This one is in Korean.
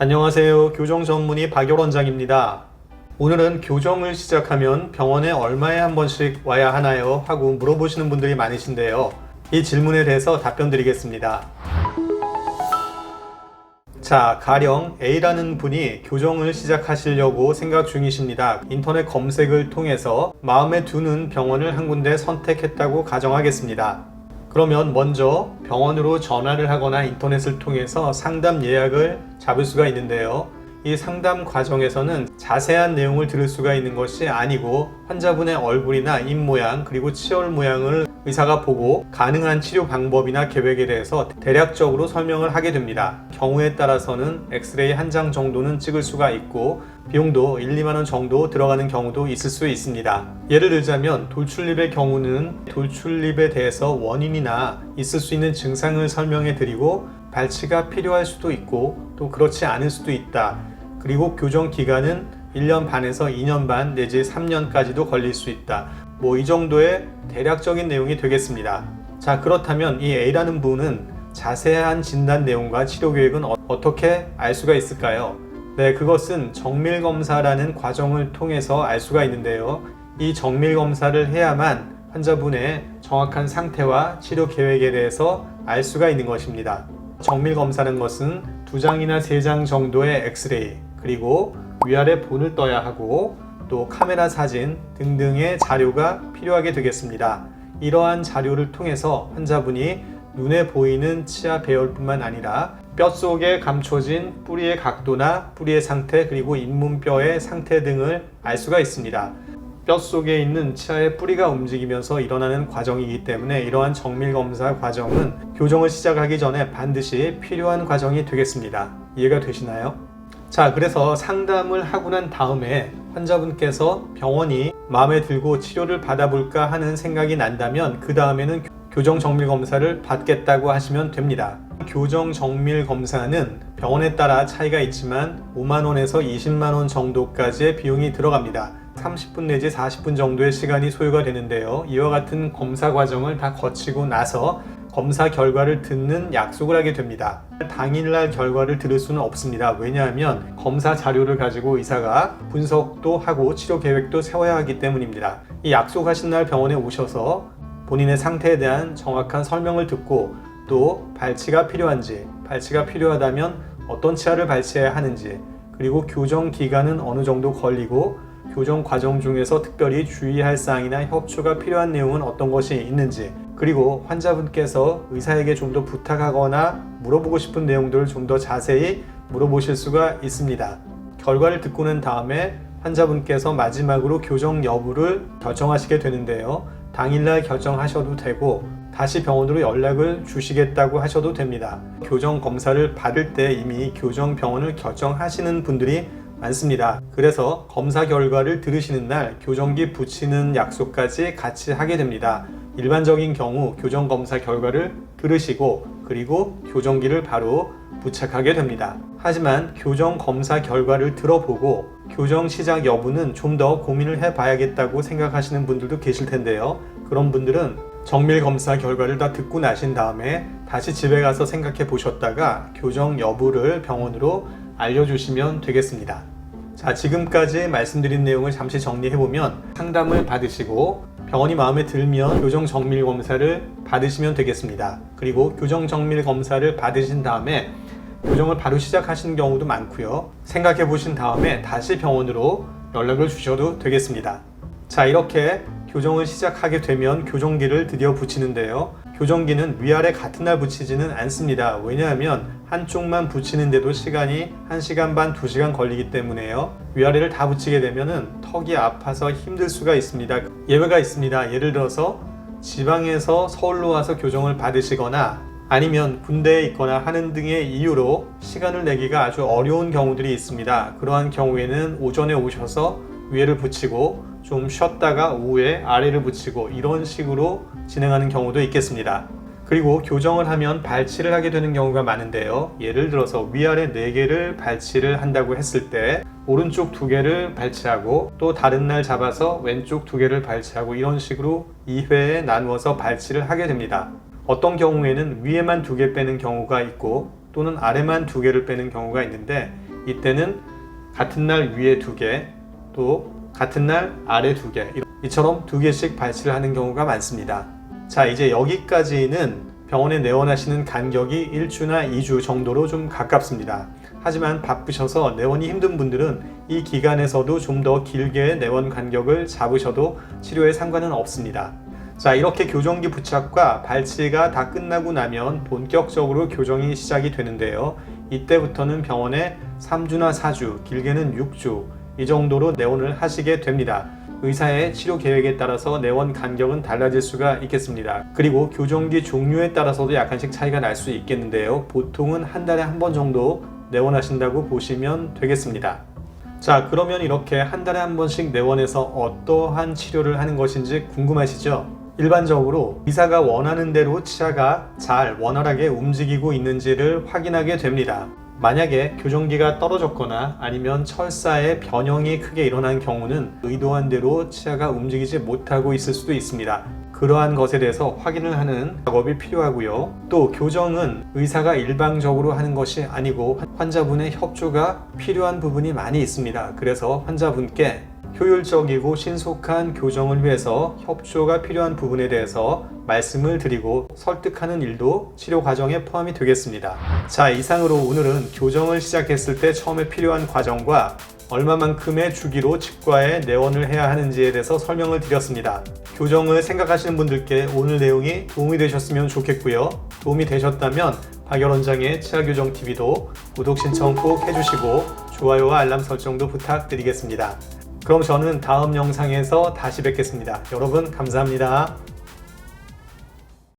안녕하세요. 교정 전문의 박열 원장입니다. 오늘은 교정을 시작하면 병원에 얼마에 한 번씩 와야 하나요? 하고 물어보시는 분들이 많으신데요. 이 질문에 대해서 답변 드리겠습니다. 자, 가령 A라는 분이 교정을 시작하시려고 생각 중이십니다. 인터넷 검색을 통해서 마음에 드는 병원을 한 군데 선택했다고 가정하겠습니다. 그러면 먼저 병원으로 전화를 하거나 인터넷을 통해서 상담 예약을 잡을 수가 있는데요. 이 상담 과정에서는 자세한 내용을 들을 수가 있는 것이 아니고 환자분의 얼굴이나 입모양 그리고 치열 모양을 의사가 보고 가능한 치료 방법이나 계획에 대해서 대략적으로 설명을 하게 됩니다. 경우에 따라서는 엑스레이 한 장 정도는 찍을 수가 있고 비용도 1, 2만 원 정도 들어가는 경우도 있을 수 있습니다. 예를 들자면 돌출입의 경우는 돌출입에 대해서 원인이나 있을 수 있는 증상을 설명해 드리고 발치가 필요할 수도 있고 또 그렇지 않을 수도 있다. 그리고 교정 기간은 1년 반에서 2년 반 내지 3년까지도 걸릴 수 있다. 이 정도의 대략적인 내용이 되겠습니다. 자, 그렇다면 이 A라는 분은 자세한 진단 내용과 치료 계획은 어떻게 알 수가 있을까요? 네, 그것은 정밀검사라는 과정을 통해서 알 수가 있는데요. 이 정밀검사를 해야만 환자분의 정확한 상태와 치료 계획에 대해서 알 수가 있는 것입니다. 정밀검사는 것은 2장이나 3장 정도의 엑스레이 그리고 위아래 본을 떠야 하고 또 카메라 사진 등등의 자료가 필요하게 되겠습니다. 이러한 자료를 통해서 환자분이 눈에 보이는 치아 배열뿐만 아니라 뼛속에 감춰진 뿌리의 각도나 뿌리의 상태 그리고 잇몸뼈의 상태 등을 알 수가 있습니다. 뼛속에 있는 치아의 뿌리가 움직이면서 일어나는 과정이기 때문에 이러한 정밀검사 과정은 교정을 시작하기 전에 반드시 필요한 과정이 되겠습니다. 이해가 되시나요? 자, 그래서 상담을 하고 난 다음에 환자분께서 병원이 마음에 들고 치료를 받아볼까 하는 생각이 난다면 그 다음에는 교정 정밀 검사를 받겠다고 하시면 됩니다. 교정 정밀 검사는 병원에 따라 차이가 있지만 5만 원에서 20만 원 정도까지의 비용이 들어갑니다. 30분 내지 40분 정도의 시간이 소요가 되는데요. 이와 같은 검사 과정을 다 거치고 나서 검사 결과를 듣는 약속을 하게 됩니다. 당일날 결과를 들을 수는 없습니다. 왜냐하면 검사 자료를 가지고 의사가 분석도 하고 치료 계획도 세워야 하기 때문입니다. 이 약속하신 날 병원에 오셔서 본인의 상태에 대한 정확한 설명을 듣고 또 발치가 필요한지, 발치가 필요하다면 어떤 치아를 발치해야 하는지, 그리고 교정 기간은 어느 정도 걸리고 교정 과정 중에서 특별히 주의할 사항이나 협조가 필요한 내용은 어떤 것이 있는지, 그리고 환자분께서 의사에게 좀 더 부탁하거나 물어보고 싶은 내용들을 좀 더 자세히 물어보실 수가 있습니다. 결과를 듣고 난 다음에 환자분께서 마지막으로 교정 여부를 결정하시게 되는데요. 당일날 결정하셔도 되고 다시 병원으로 연락을 주시겠다고 하셔도 됩니다. 교정 검사를 받을 때 이미 교정 병원을 결정하시는 분들이 많습니다. 그래서 검사 결과를 들으시는 날 교정기 붙이는 약속까지 같이 하게 됩니다. 일반적인 경우 교정 검사 결과를 들으시고 그리고 교정기를 바로 부착하게 됩니다. 하지만 교정 검사 결과를 들어보고 교정 시작 여부는 좀 더 고민을 해봐야겠다고 생각하시는 분들도 계실 텐데요. 그런 분들은 정밀 검사 결과를 다 듣고 나신 다음에 다시 집에 가서 생각해 보셨다가 교정 여부를 병원으로 알려주시면 되겠습니다. 자, 지금까지 말씀드린 내용을 잠시 정리해보면 상담을 받으시고 병원이 마음에 들면 교정 정밀 검사를 받으시면 되겠습니다. 그리고 교정 정밀 검사를 받으신 다음에 교정을 바로 시작하시는 경우도 많고요. 생각해 보신 다음에 다시 병원으로 연락을 주셔도 되겠습니다. 자, 이렇게 교정을 시작하게 되면 교정기를 드디어 붙이는데요. 교정기는 위아래 같은 날 붙이지는 않습니다. 왜냐하면 한쪽만 붙이는데도 시간이 1시간 반, 2시간 걸리기 때문에요. 위아래를 다 붙이게 되면 턱이 아파서 힘들 수가 있습니다. 예외가 있습니다. 예를 들어서 지방에서 서울로 와서 교정을 받으시거나 아니면 군대에 있거나 하는 등의 이유로 시간을 내기가 아주 어려운 경우들이 있습니다. 그러한 경우에는 오전에 오셔서 위에를 붙이고 좀 쉬었다가 오후에 아래를 붙이고 이런 식으로 진행하는 경우도 있겠습니다. 그리고 교정을 하면 발치를 하게 되는 경우가 많은데요. 예를 들어서 위아래 4개를 발치를 한다고 했을 때 오른쪽 2개를 발치하고 또 다른 날 잡아서 왼쪽 2개를 발치하고 이런 식으로 2회에 나누어서 발치를 하게 됩니다. 어떤 경우에는 위에만 2개 빼는 경우가 있고 또는 아래만 2개를 빼는 경우가 있는데 이때는 같은 날 위에 2개, 또 같은 날 아래 2개, 이처럼 2개씩 발치를 하는 경우가 많습니다. 자, 이제 여기까지는 병원에 내원하시는 간격이 1주나 2주 정도로 좀 가깝습니다. 하지만 바쁘셔서 내원이 힘든 분들은 이 기간에서도 좀 더 길게 내원 간격을 잡으셔도 치료에 상관은 없습니다. 자, 이렇게 교정기 부착과 발치가 다 끝나고 나면 본격적으로 교정이 시작이 되는데요. 이때부터는 병원에 3주나 4주, 길게는 6주 이 정도로 내원을 하시게 됩니다. 의사의 치료 계획에 따라서 내원 간격은 달라질 수가 있겠습니다. 그리고 교정기 종류에 따라서도 약간씩 차이가 날 수 있겠는데요. 보통은 한 달에 한 번 정도 내원하신다고 보시면 되겠습니다. 자, 그러면 이렇게 한 달에 한 번씩 내원해서 어떠한 치료를 하는 것인지 궁금하시죠? 일반적으로 의사가 원하는 대로 치아가 잘 원활하게 움직이고 있는지를 확인하게 됩니다. 만약에 교정기가 떨어졌거나 아니면 철사에 변형이 크게 일어난 경우는 의도한 대로 치아가 움직이지 못하고 있을 수도 있습니다. 그러한 것에 대해서 확인을 하는 작업이 필요하고요. 또 교정은 의사가 일방적으로 하는 것이 아니고 환자분의 협조가 필요한 부분이 많이 있습니다. 그래서 환자분께 효율적이고 신속한 교정을 위해서 협조가 필요한 부분에 대해서 말씀을 드리고 설득하는 일도 치료 과정에 포함이 되겠습니다. 자, 이상으로 오늘은 교정을 시작했을 때 처음에 필요한 과정과 얼마만큼의 주기로 치과에 내원을 해야 하는지에 대해서 설명을 드렸습니다. 교정을 생각하시는 분들께 오늘 내용이 도움이 되셨으면 좋겠고요. 도움이 되셨다면 박열원장의 치아교정TV도 구독 신청 꼭 해주시고 좋아요와 알람 설정도 부탁드리겠습니다. 그럼 저는 다음 영상에서 다시 뵙겠습니다. 여러분 감사합니다.